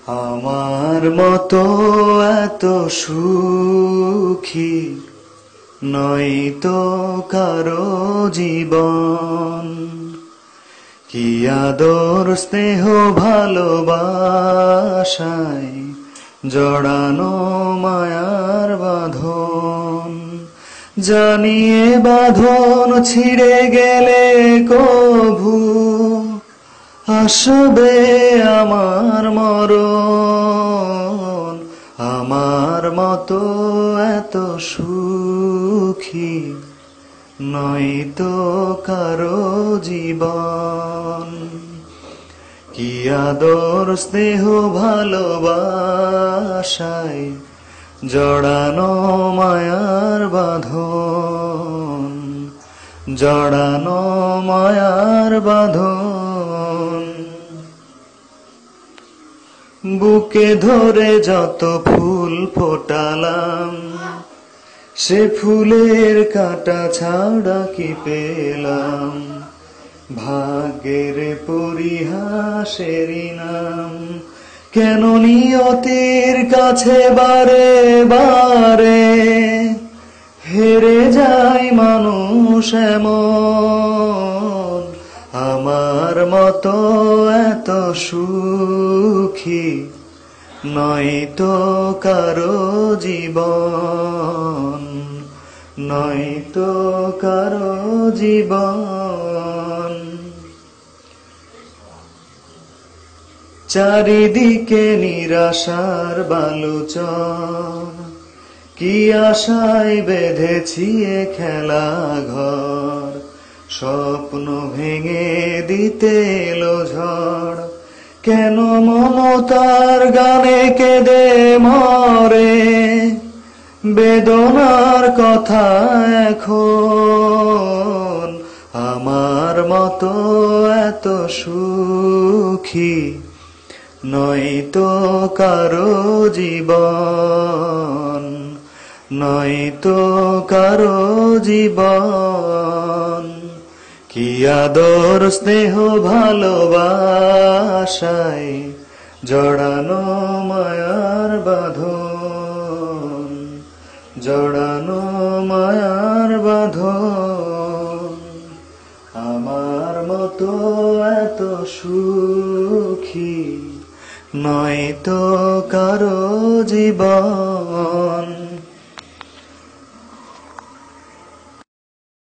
আমার মতো এত সুখী নয়তো কারো জীবন। কি আদর স্নেহ ভালোবাসায় জড়ানো মায়ার বাঁধন। জানিয়ে বাঁধন ছিঁড়ে গেলে কভু আসবে আমার মরণ। আমার মতো এত সুখী নয়তো কারো জীবন। কি আদর স্নেহ ভালোবাসায় জড়ানো মায়ার বাঁধন, জড়ানো মায়ার বাঁধন। বুকে ধরে যত ফুল ফোটালাম, সে ফুলের কাঁটা ছাড়া কি পেলাম। ভাগ্যের পরিহাসেরই নাম, কেন নিয়তির কাছে বারে বারে হেরে যায় মানুষ এমন। আমার মতো এত সুখী নয়তো কারো জীবন, নয়তো কারো জীবন। চারিদিকে নিরাশার বালুচর, কি আশায় বেঁধেছি এ খেলা ঘর। স্বপ্ন ভেঙে দিতে এলো ঝড়, কেন মমতার গানে কেঁদে মরে বেদনার কথা এখন। আমার মতো এত সুখী নয়তো কারো জীবন, নয়তো কারো জীবন। কি আদর স্নেহ ভালোবাসায় জড়ানো মায়ার বাঁধন, জড়ানো মায়ার বাঁধন। আমার মতো এত সুখী নয়তো কারো জীবন।